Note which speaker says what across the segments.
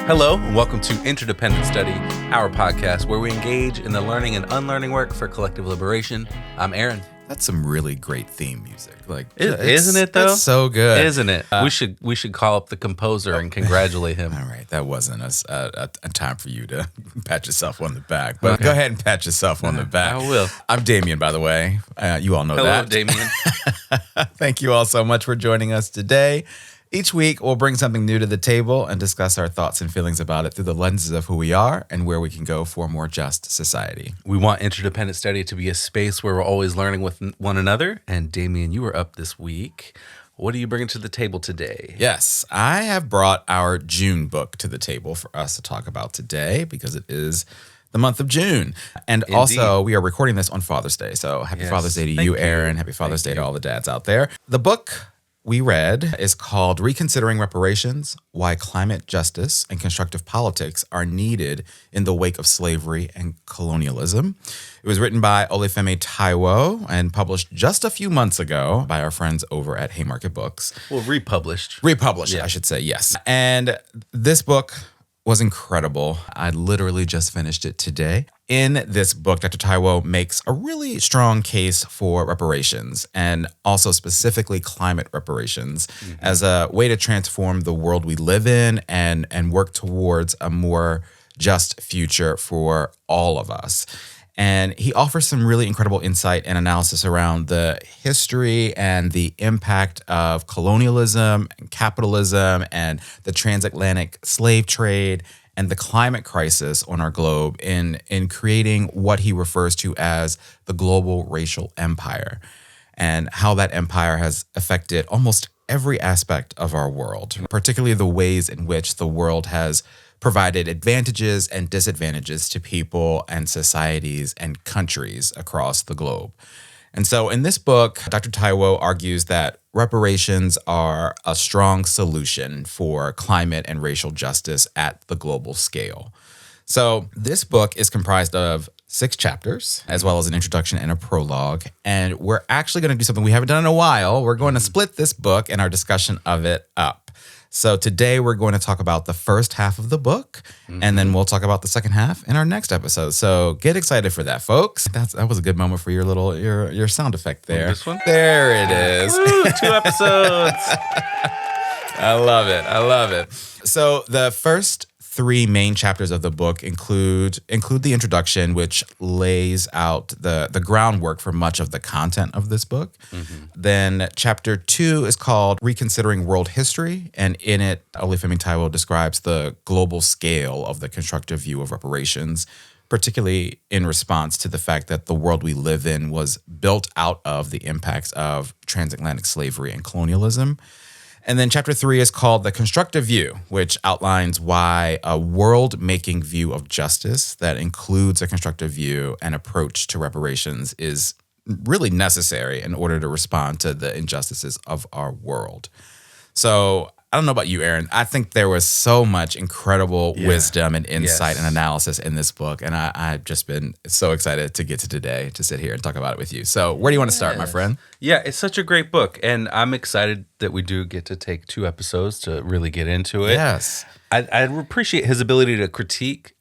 Speaker 1: Hello, and welcome to Interdependent Study, our podcast where we engage in the learning and unlearning work for collective liberation. I'm Aaron.
Speaker 2: That's some really great theme music.
Speaker 1: Isn't it though?
Speaker 2: It's so good,
Speaker 1: isn't it? We should call up the composer and congratulate him.
Speaker 2: All right, that wasn't a time for you to pat yourself on the back, but Go ahead and pat yourself on the back.
Speaker 1: I will.
Speaker 2: I'm Damien, by the way. You all know that.
Speaker 1: Hello, Damien.
Speaker 2: Thank you all so much for joining us today. Each week, we'll bring something new to the table and discuss our thoughts and feelings about it through the lenses of who we are and where we can go for a more just society.
Speaker 1: We want Interdependent Study to be a space where we're always learning with one another. And Damien, you were up this week. What are you bringing to the table today?
Speaker 2: Yes, I have brought our June book to the table for us to talk about today because it is the month of June. And
Speaker 1: Indeed.
Speaker 2: Also, we are recording this on Father's Day. So happy Father's Day to you, Aaron. Happy Father's Day to all the dads out there. The book we read is called Reconsidering Reparations, Why Climate Justice and Constructive Politics Are Needed in the Wake of Slavery and Colonialism. It was written by Olúfẹ Táíwò and published just a few months ago by our friends over at Haymarket Books.
Speaker 1: Well, republished.
Speaker 2: I should say, yes. And this book was incredible. I literally just finished it today. In this book, Dr. Táíwò makes a really strong case for reparations and also specifically climate reparations as a way to transform the world we live in and work towards a more just future for all of us. And he offers some really incredible insight and analysis around the history and the impact of colonialism and capitalism and the transatlantic slave trade and the climate crisis on our globe in creating what he refers to as the global racial empire and how that empire has affected almost every aspect of our world, particularly the ways in which the world has provided advantages and disadvantages to people and societies and countries across the globe. And so in this book, Dr. Táíwò argues that reparations are a strong solution for climate and racial justice at the global scale. So this book is comprised of 6 chapters, as well as an introduction and a prologue. And we're actually going to do something we haven't done in a while. We're going to split this book and our discussion of it up. So today we're going to talk about the first half of the book, and then we'll talk about the second half in our next episode. So get excited for that, folks. That was a good moment for your sound effect there.
Speaker 1: This one?
Speaker 2: There it is.
Speaker 1: Woo, 2 episodes.
Speaker 2: I love it. So the first 3 main chapters of the book include the introduction, which lays out the groundwork for much of the content of this book. Then chapter 2 is called Reconsidering World History, and in it, Olúfẹ Táíwò describes the global scale of the constructive view of reparations, particularly in response to the fact that the world we live in was built out of the impacts of transatlantic slavery and colonialism. And then chapter 3 is called The Constructive View, which outlines why a world-making view of justice that includes a constructive view and approach to reparations is really necessary in order to respond to the injustices of our world. So I don't know about you, Aaron. I think there was so much incredible wisdom and insight and analysis in this book, and I've just been so excited to get to today to sit here and talk about it with you. So where do you want to start, my friend?
Speaker 1: Yeah, it's such a great book, and I'm excited that we do get to take 2 episodes to really get into it.
Speaker 2: Yes.
Speaker 1: I appreciate his ability to critique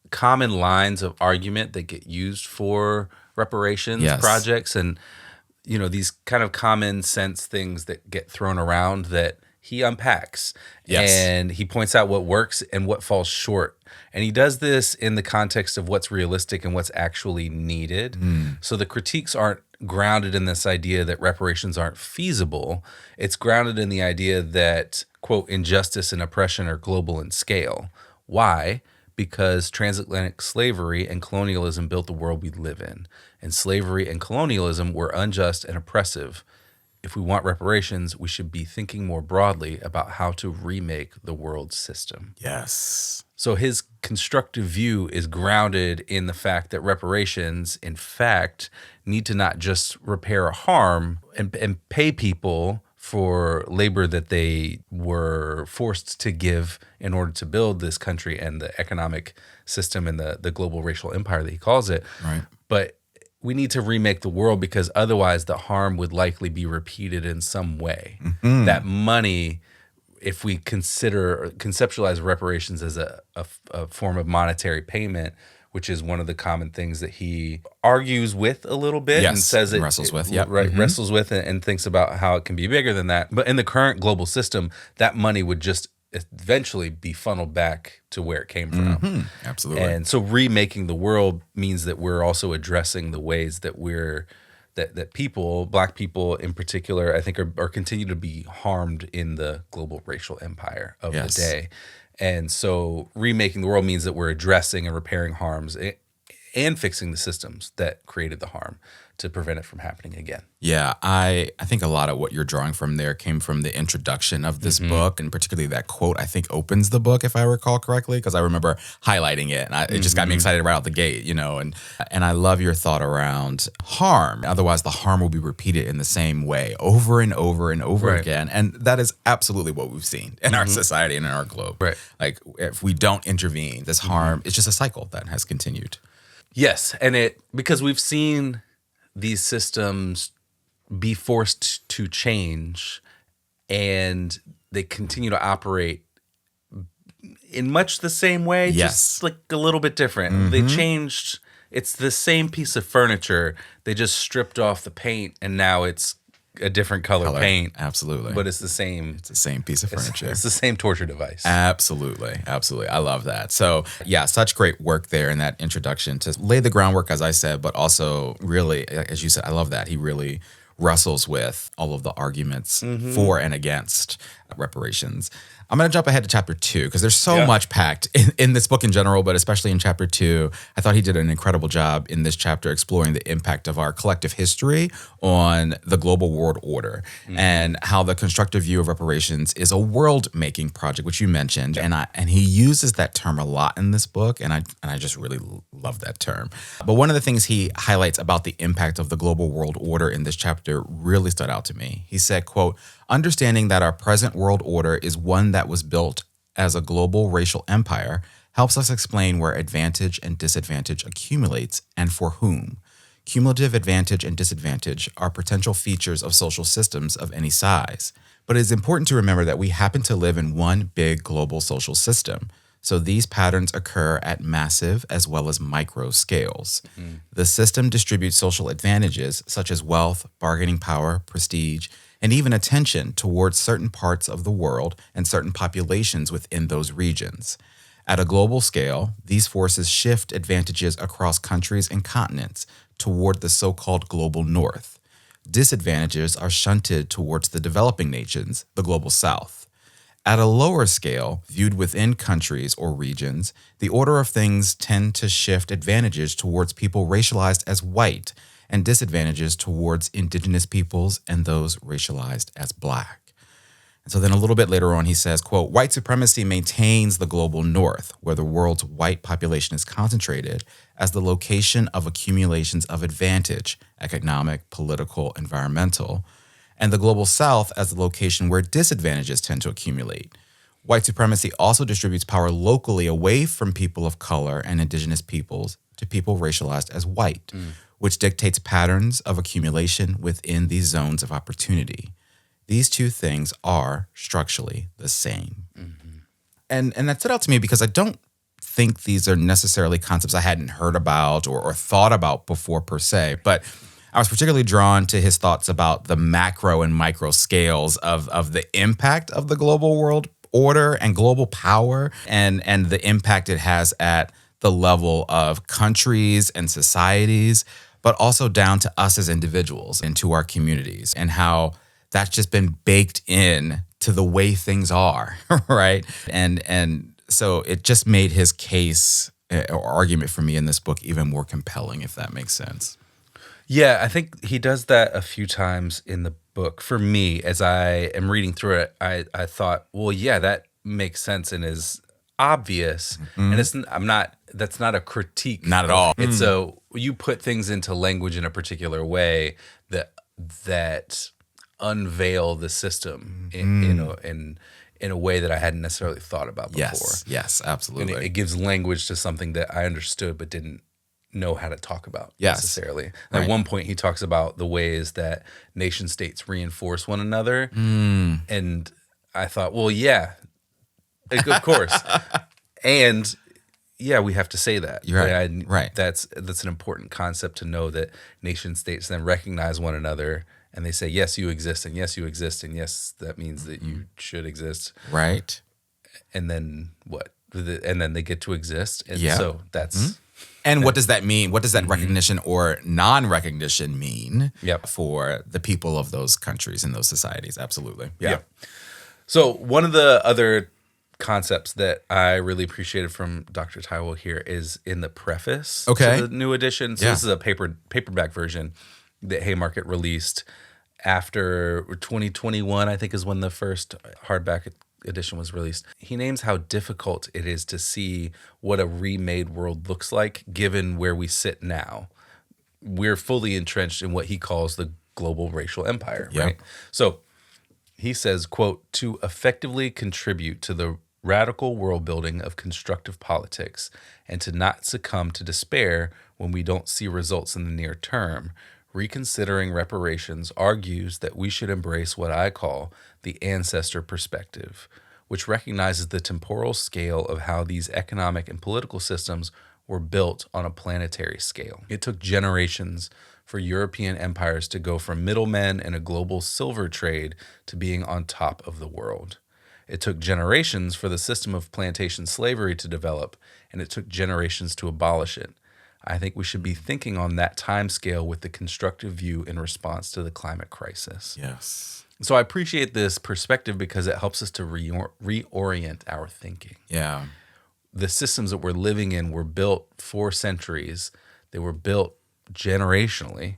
Speaker 1: common lines of argument that get used for reparations projects and, these kind of common sense things that get thrown around that he unpacks. And he points out what works and what falls short. And he does this in the context of what's realistic and what's actually needed. So the critiques aren't grounded in this idea that reparations aren't feasible. It's grounded in the idea that, quote, injustice and oppression are global in scale. Why? Because transatlantic slavery and colonialism built the world we live in. And slavery and colonialism were unjust and oppressive. If we want reparations, we should be thinking more broadly about how to remake the world system.
Speaker 2: Yes.
Speaker 1: So his constructive view is grounded in the fact that reparations, in fact, need to not just repair a harm and pay people for labor that they were forced to give in order to build this country and the economic system and the global racial empire that he calls it.
Speaker 2: Right.
Speaker 1: But we need to remake the world because otherwise the harm would likely be repeated in some way. That money if we conceptualize reparations as a form of monetary payment, which is one of the common things that he argues with a little bit and says
Speaker 2: wrestles with,
Speaker 1: wrestles with and thinks about how it can be bigger than that. But in the current global system, that money would just eventually be funneled back to where it came from.
Speaker 2: Absolutely.
Speaker 1: And so remaking the world means that we're also addressing the ways that that people, Black people in particular, I think are continue to be harmed in the global racial empire of the day. And so remaking the world means that we're addressing and repairing harms and fixing the systems that created the harm to prevent it from happening again.
Speaker 2: Yeah, I think a lot of what you're drawing from there came from the introduction of this book, and particularly that quote, I think, opens the book, if I recall correctly, because I remember highlighting it, and it just got me excited right out the gate, and I love your thought around harm. Otherwise, the harm will be repeated in the same way over and over and over again, and that is absolutely what we've seen in our society and in our globe.
Speaker 1: Right.
Speaker 2: Like, if we don't intervene, this harm, it's just a cycle that has continued.
Speaker 1: Yes, and because we've seen these systems be forced to change, and they continue to operate in much the same way, just like a little bit different. They changed. It's the same piece of furniture. They just stripped off the paint, and now it's a different color paint.
Speaker 2: Absolutely.
Speaker 1: But it's the same.
Speaker 2: It's the same piece of furniture.
Speaker 1: It's the same torture device.
Speaker 2: Absolutely. Absolutely. I love that. So yeah, such great work there in that introduction to lay the groundwork, as I said, but also really, as you said, I love that. He really wrestles with all of the arguments for and against reparations. I'm going to jump ahead to chapter 2 because there's so much packed in this book in general, but especially in chapter 2. I thought he did an incredible job in this chapter exploring the impact of our collective history on the global world order and how the constructive view of reparations is a world-making project, which you mentioned. And he uses that term a lot in this book, and I just really love that term. But one of the things he highlights about the impact of the global world order in this chapter really stood out to me. He said, quote, "Understanding that our present world order is one that was built as a global racial empire helps us explain where advantage and disadvantage accumulates and for whom. Cumulative advantage and disadvantage are potential features of social systems of any size. But it is important to remember that we happen to live in one big global social system. So these patterns occur at massive as well as micro scales. The system distributes social advantages such as wealth, bargaining power, prestige, and even attention towards certain parts of the world and certain populations within those regions. At a global scale, these forces shift advantages across countries and continents toward the so-called global north. Disadvantages are shunted towards the developing nations, the global south. At a lower scale, viewed within countries or regions, the order of things tend to shift advantages towards people racialized as white and disadvantages towards indigenous peoples and those racialized as Black." And so then a little bit later on, he says, quote, "White supremacy maintains the global north, where the world's white population is concentrated, as the location of accumulations of advantage, economic, political, environmental, and the global south as the location where disadvantages tend to accumulate. White supremacy also distributes power locally away from people of color and indigenous peoples to people racialized as white, which dictates patterns of accumulation within these zones of opportunity. These two things are structurally the same." And that stood out to me because I don't think these are necessarily concepts I hadn't heard about or thought about before per se, but I was particularly drawn to his thoughts about the macro and micro scales of the impact of the global world order and global power and the impact it has at the level of countries and societies, but also down to us as individuals and to our communities, and how that's just been baked in to the way things are, right? And so it just made his case or argument for me in this book even more compelling, if that makes sense.
Speaker 1: Yeah, I think he does that a few times in the book. For me, as I am reading through it, I thought, well, yeah, that makes sense and is obvious. And that's not a critique.
Speaker 2: Not at all.
Speaker 1: It's you put things into language in a particular way that unveil the system in a way that I hadn't necessarily thought about before.
Speaker 2: Yes, absolutely.
Speaker 1: And it gives language to something that I understood but didn't know how to talk about necessarily. At one point, he talks about the ways that nation states reinforce one another, and I thought, well, yeah, of course. And yeah, we have to say that.
Speaker 2: You're right. Right.
Speaker 1: That's an important concept to know, that nation states then recognize one another and they say, yes, you exist, and yes, you exist, and yes, that means that you should exist.
Speaker 2: Right.
Speaker 1: And then what? And then they get to exist. And so that's...
Speaker 2: And what does that mean? What does that recognition or non-recognition mean for the people of those countries and those societies? Absolutely. Yeah.
Speaker 1: So one of the other concepts that I really appreciated from Dr. Táíwò here is in the preface to the new edition. So this is a paperback version that Haymarket released after 2021, I think, is when the first hardback edition was released. He names how difficult it is to see what a remade world looks like given where we sit now. We're fully entrenched in what he calls the global racial empire, right? So he says, quote, to effectively contribute to the radical world building of constructive politics and to not succumb to despair when we don't see results in the near term, Reconsidering Reparations argues that we should embrace what I call the ancestor perspective, which recognizes the temporal scale of how these economic and political systems were built on a planetary scale. It took generations for European empires to go from middlemen in a global silver trade to being on top of the world. It took generations for the system of plantation slavery to develop, and it took generations to abolish it. I think we should be thinking on that time scale with the constructive view in response to the climate crisis.
Speaker 2: Yes.
Speaker 1: So I appreciate this perspective because it helps us to reorient our thinking.
Speaker 2: Yeah.
Speaker 1: The systems that we're living in were built for centuries. They were built generationally,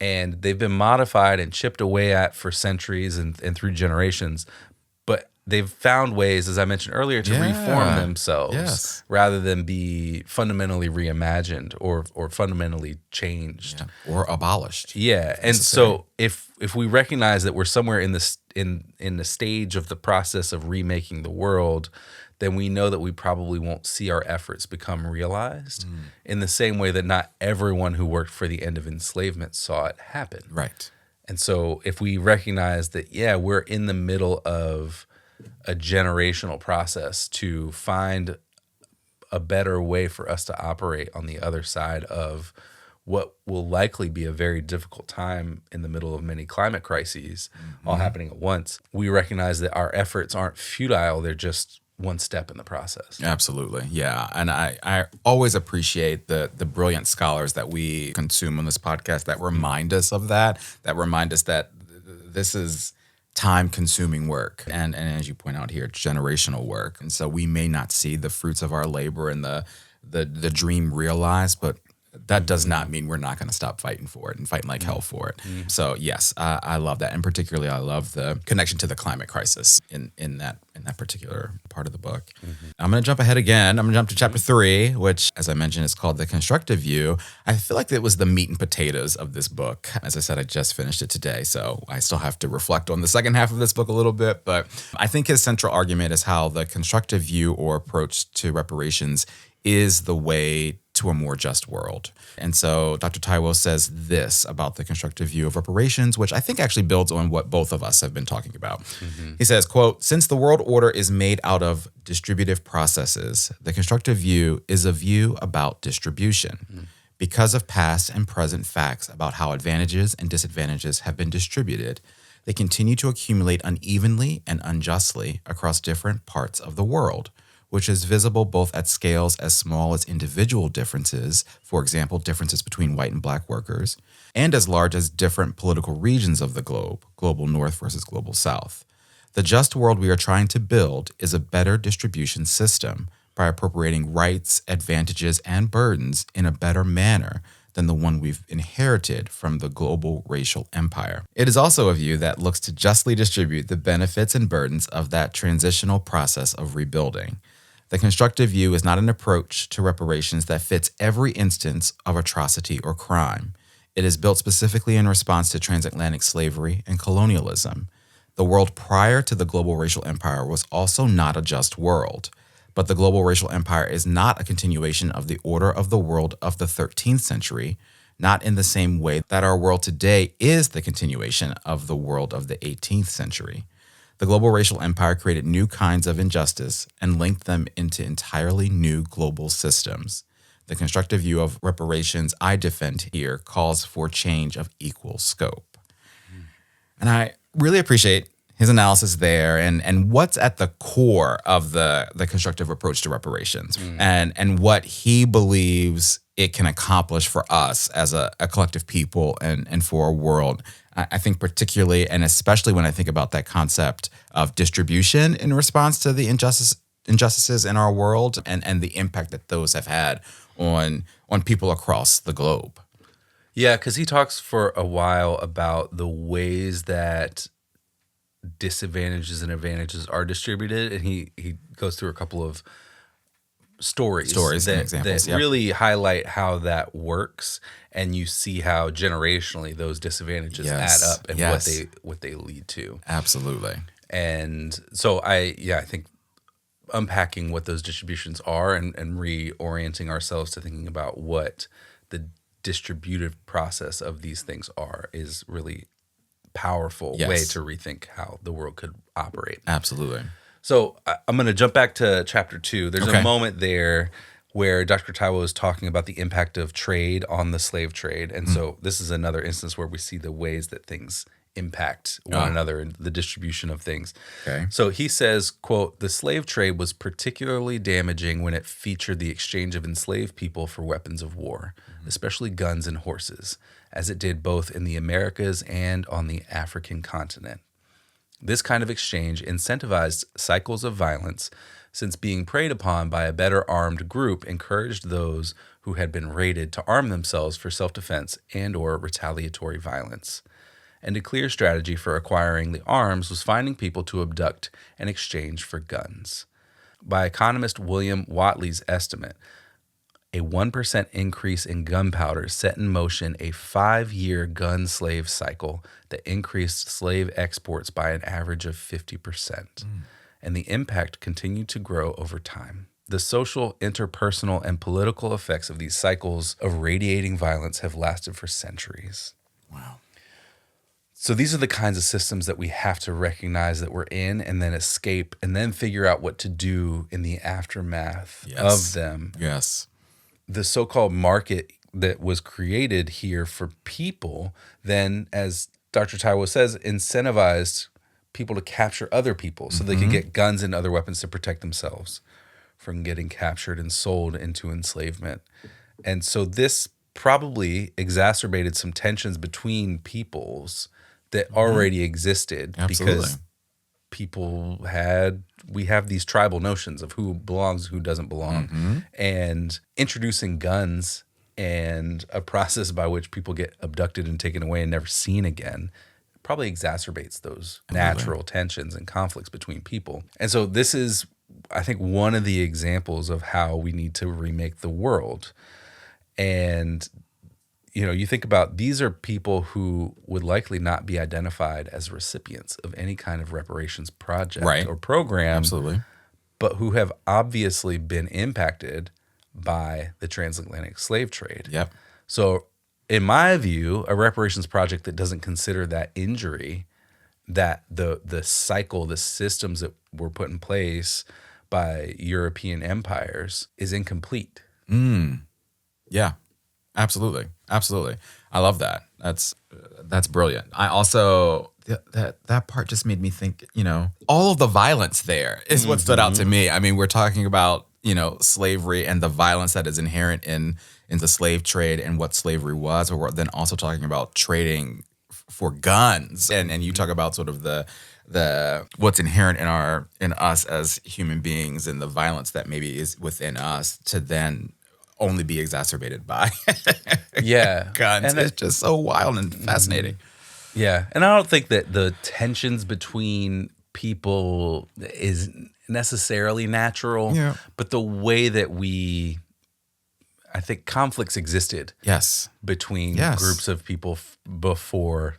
Speaker 1: and they've been modified and chipped away at for centuries and through generations. But they've found ways, as I mentioned earlier, to reform themselves rather than be fundamentally reimagined or fundamentally changed
Speaker 2: or abolished.
Speaker 1: Yeah, and so if we recognize that we're somewhere in the stage of the process of remaking the world, then we know that we probably won't see our efforts become realized in the same way that not everyone who worked for the end of enslavement saw it happen.
Speaker 2: Right.
Speaker 1: And so if we recognize that, we're in the middle of a generational process to find a better way for us to operate on the other side of what will likely be a very difficult time in the middle of many climate crises all happening at once, we recognize that our efforts aren't futile, they're just one step in the process.
Speaker 2: Absolutely. Yeah. And I always appreciate the brilliant scholars that we consume on this podcast that remind us of that remind us that this is time-consuming work. And as you point out here, it's generational work. And so we may not see the fruits of our labor and the dream realized, but that does not mean we're not going to stop fighting for it and fighting like hell for it. So yes, I love that. And particularly I love the connection to the climate crisis in that particular part of the book. I'm going to jump ahead again. I'm going to jump to chapter 3, which, as I mentioned, is called The Constructive View. I feel like it was the meat and potatoes of this book. As I said, I just finished it today, so I still have to reflect on the second half of this book a little bit. But I think his central argument is how the constructive view or approach to reparations is the way to a more just world. And so Dr. Táíwò says this about the constructive view of reparations, which I think actually builds on what both of us have been talking about. He says, quote, since the world order is made out of distributive processes, the constructive view is a view about distribution. Because of past and present facts about how advantages and disadvantages have been distributed, they continue to accumulate unevenly and unjustly across different parts of the world, which is visible both at scales as small as individual differences, for example, differences between white and black workers, and as large as different political regions of the globe, global north versus global south. The just world we are trying to build is a better distribution system by appropriating rights, advantages, and burdens in a better manner than the one we've inherited from the global racial empire. It is also a view that looks to justly distribute the benefits and burdens of that transitional process of rebuilding. The constructive view is not an approach to reparations that fits every instance of atrocity or crime. It is built specifically in response to transatlantic slavery and colonialism. The world prior to the global racial empire was also not a just world, but the global racial empire is not a continuation of the order of the world of the 13th century, not in the same way that our world today is the continuation of the world of the 18th century. The global racial empire created new kinds of injustice and linked them into entirely new global systems. The constructive view of reparations I defend here calls for change of equal scope. And I really appreciate his analysis there and what's at the core of the constructive approach to reparations and what he believes it can accomplish for us as a collective people and for a world. I think particularly and especially when I think about that concept of distribution in response to the injustices in our world and the impact that those have had on people across the globe.
Speaker 1: Yeah, because he talks for a while about the ways that disadvantages and advantages are distributed, and he goes through a couple of stories
Speaker 2: and examples,
Speaker 1: that really highlight how that works, and you see how generationally those disadvantages add up and what they lead to.
Speaker 2: Absolutely.
Speaker 1: And so I think unpacking what those distributions are and reorienting ourselves to thinking about what the distributive process of these things are is really powerful way to rethink how the world could operate.
Speaker 2: Absolutely.
Speaker 1: So I'm going to jump back to chapter 2. There's a moment there where Dr. Táíwò is talking about the impact of trade on the slave trade. And so this is another instance where we see the ways that things impact one another and the distribution of things.
Speaker 2: Okay.
Speaker 1: So he says, quote, "The slave trade was particularly damaging when it featured the exchange of enslaved people for weapons of war, especially guns and horses, as it did both in the Americas and on the African continent. This kind of exchange incentivized cycles of violence, since being preyed upon by a better armed group encouraged those who had been raided to arm themselves for self-defense and or retaliatory violence. And a clear strategy for acquiring the arms was finding people to abduct and exchange for guns. By economist William Watley's estimate, a 1% increase in gunpowder set in motion a 5-year gun slave cycle that increased slave exports by an average of 50%. And the impact continued to grow over time. The social, interpersonal, and political effects of these cycles of radiating violence have lasted for centuries."
Speaker 2: Wow.
Speaker 1: So these are the kinds of systems that we have to recognize that we're in and then escape and then figure out what to do in the aftermath of them.
Speaker 2: Yes.
Speaker 1: The so-called market that was created here for people then, as Dr. Táíwò says, incentivized people to capture other people so they could get guns and other weapons to protect themselves from getting captured and sold into enslavement. And so this probably exacerbated some tensions between peoples that already existed because we have these tribal notions of who belongs, who doesn't belong, and introducing guns and a process by which people get abducted and taken away and never seen again probably exacerbates those natural tensions and conflicts between people. And so this is, I think, one of the examples of how we need to remake the world. And you think about, these are people who would likely not be identified as recipients of any kind of reparations project or program.
Speaker 2: Absolutely.
Speaker 1: But who have obviously been impacted by the transatlantic slave trade.
Speaker 2: Yep.
Speaker 1: So in my view, a reparations project that doesn't consider that injury, that the cycle, the systems that were put in place by European empires is incomplete.
Speaker 2: Yeah. Absolutely. Absolutely. I love that. That's brilliant. I also, that part just made me think, all of the violence there is what stood out to me. I mean, we're talking about, slavery and the violence that is inherent in the slave trade and what slavery was, but we're then also talking about trading for guns. And you talk about sort of the what's inherent in us as human beings and the violence that maybe is within us to then only be exacerbated by guns. And it's just so wild and fascinating.
Speaker 1: Yeah. And I don't think that the tensions between people is necessarily natural, but the way that I think conflicts existed between groups of people before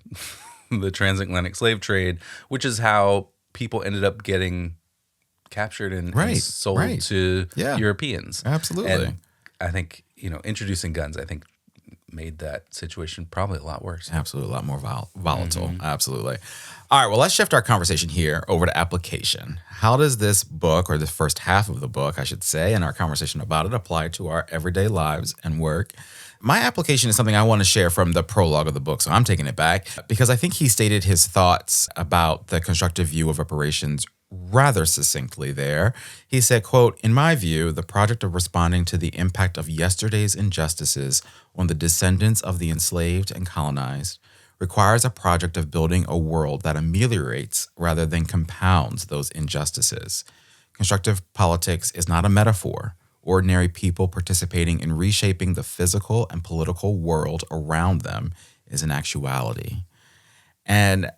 Speaker 1: the transatlantic slave trade, which is how people ended up getting captured and sold to Europeans.
Speaker 2: Absolutely.
Speaker 1: And I think, introducing guns, I think made that situation probably a lot worse.
Speaker 2: Absolutely, a lot more volatile. Absolutely. All right, well, let's shift our conversation here over to application. How does this book, or the first half of the book, I should say, and our conversation about it apply to our everyday lives and work? My application is something I want to share from the prologue of the book, so I'm taking it back because I think he stated his thoughts about the constructive view of reparations rather succinctly there. He said, quote, "In my view, the project of responding to the impact of yesterday's injustices on the descendants of the enslaved and colonized requires a project of building a world that ameliorates rather than compounds those injustices. Constructive politics is not a metaphor. Ordinary people participating in reshaping the physical and political world around them is an actuality." And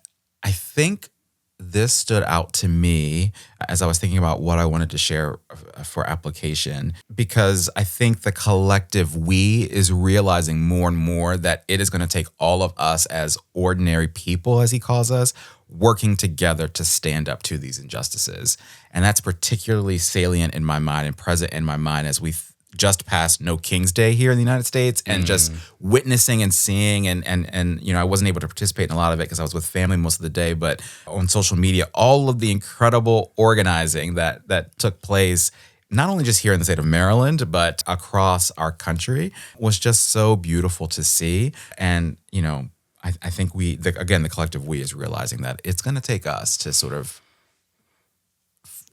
Speaker 2: I think this stood out to me as I was thinking about what I wanted to share for application, because I think the collective we is realizing more and more that it is going to take all of us as ordinary people, as he calls us, working together to stand up to these injustices. And that's particularly salient in my mind and present in my mind as we just passed No King's Day here in the United States, and just witnessing and seeing and you know, I wasn't able to participate in a lot of it because I was with family most of the day, but on social media, all of the incredible organizing that took place, not only just here in the state of Maryland, but across our country, was just so beautiful to see. And, you know, I think the collective we is realizing that it's going to take us to sort of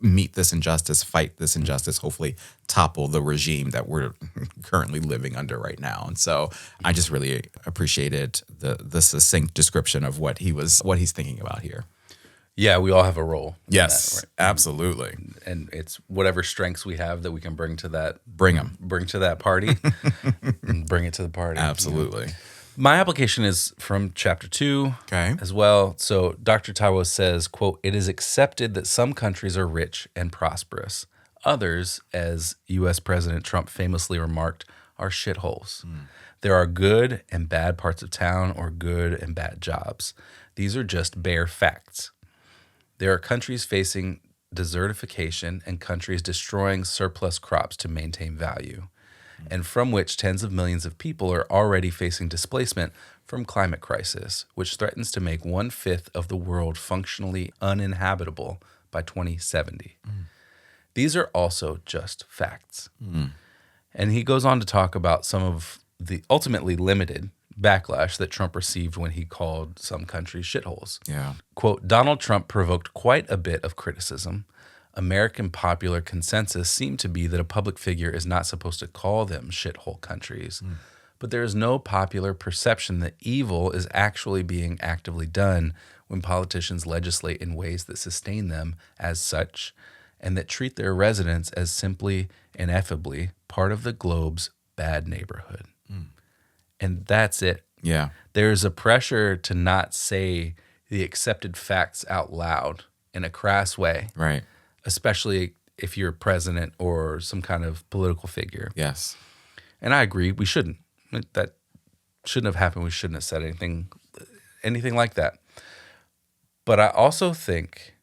Speaker 2: meet this injustice, fight this injustice, hopefully topple the regime that we're currently living under right now. And so I just really appreciated the succinct description of what he's thinking about here.
Speaker 1: Yeah, we all have a role.
Speaker 2: Yes,
Speaker 1: that, right?
Speaker 2: Absolutely.
Speaker 1: And it's whatever strengths we have that we can bring to that.
Speaker 2: Bring
Speaker 1: to that party. And bring it to the party.
Speaker 2: Absolutely.
Speaker 1: You know? My application is from chapter 2 as well. So Dr. Táíwò says, quote, "It is accepted that some countries are rich and prosperous. Others, as U.S. President Trump famously remarked, are shitholes. There are good and bad parts of town or good and bad jobs. These are just bare facts. There are countries facing desertification and countries destroying surplus crops to maintain value, and from which tens of millions of people are already facing displacement from climate crisis, which threatens to make 1/5 of the world functionally uninhabitable by 2070. These are also just facts." And he goes on to talk about some of the ultimately limited backlash that Trump received when he called some countries shitholes.
Speaker 2: Yeah.
Speaker 1: Quote, "Donald Trump provoked quite a bit of criticism. American popular consensus seemed to be that a public figure is not supposed to call them shithole countries. But there is no popular perception that evil is actually being actively done when politicians legislate in ways that sustain them as such, and that treat their residents as simply, ineffably, part of the globe's bad neighborhood." And that's it.
Speaker 2: Yeah.
Speaker 1: There's a pressure to not say the accepted facts out loud in a crass way.
Speaker 2: Right.
Speaker 1: Especially if you're president or some kind of political figure.
Speaker 2: Yes.
Speaker 1: And I agree, we shouldn't. That shouldn't have happened. We shouldn't have said anything like that. But I also think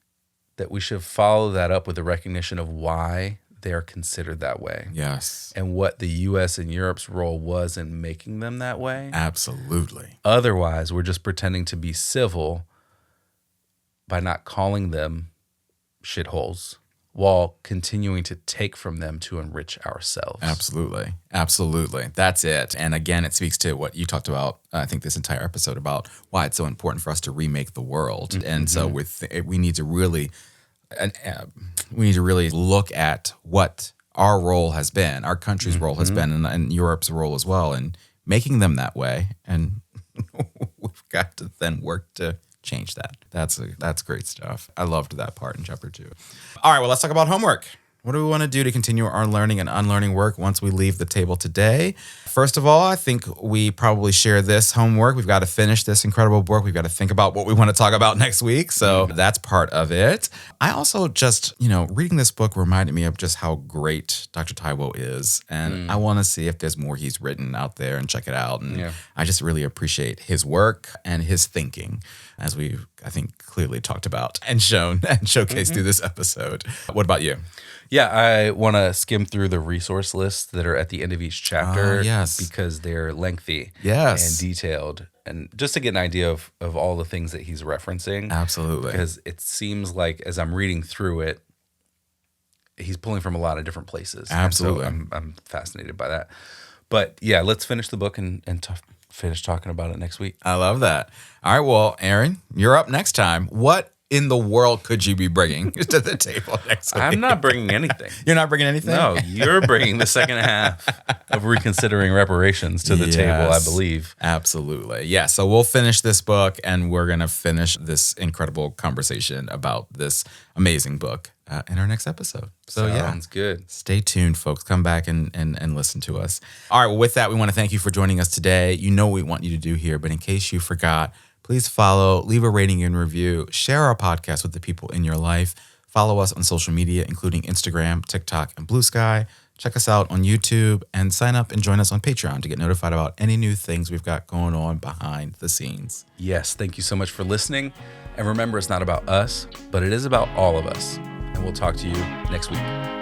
Speaker 1: that we should follow that up with a recognition of why they're considered that way.
Speaker 2: Yes.
Speaker 1: And what the U.S. and Europe's role was in making them that way.
Speaker 2: Absolutely.
Speaker 1: Otherwise, we're just pretending to be civil by not calling them shitholes while continuing to take from them to enrich ourselves.
Speaker 2: Absolutely. Absolutely. That's it. And again, it speaks to what you talked about, I think, this entire episode about why it's so important for us to remake the world. And so we need to really look at what our role has been, our country's role has been, and Europe's role as well, and making them that way. And we've got to then work to change that. That's great stuff. I loved that part in chapter 2. All right, well, let's talk about homework. What do we want to do to continue our learning and unlearning work once we leave the table today? First of all, I think we probably share this homework. We've got to finish this incredible book. We've got to think about what we want to talk about next week. So that's part of it. I also just, reading this book reminded me of just how great Dr. Táíwò is. And I want to see if there's more he's written out there and check it out. And I just really appreciate his work and his thinking, as I think, clearly talked about and shown and showcased through this episode. What about you?
Speaker 1: Yeah, I want to skim through the resource lists that are at the end of each chapter because they're lengthy and detailed. And just to get an idea of all the things that he's referencing.
Speaker 2: Absolutely.
Speaker 1: Because it seems like as I'm reading through it, he's pulling from a lot of different places.
Speaker 2: Absolutely.
Speaker 1: And so I'm fascinated by that. But yeah, let's finish the book and finish talking about it next week.
Speaker 2: I love that. All right, well, Aaron, you're up next time. What in the world could you be bringing to the table next week?
Speaker 1: I'm not bringing anything.
Speaker 2: You're not bringing anything?
Speaker 1: No, you're bringing the second half of Reconsidering Reparations to the table, I believe.
Speaker 2: Absolutely. Yeah, so we'll finish this book, and we're going to finish this incredible conversation about this amazing book in our next episode. So
Speaker 1: Sounds good.
Speaker 2: Stay tuned, folks. Come back and listen to us. All right, well, with that, we want to thank you for joining us today. You know what we want you to do here, but in case you forgot, please follow, leave a rating and review, share our podcast with the people in your life. Follow us on social media, including Instagram, TikTok, and Blue Sky. Check us out on YouTube and sign up and join us on Patreon to get notified about any new things we've got going on behind the scenes.
Speaker 1: Yes, thank you so much for listening. And remember, it's not about us, but it is about all of us. And we'll talk to you next week.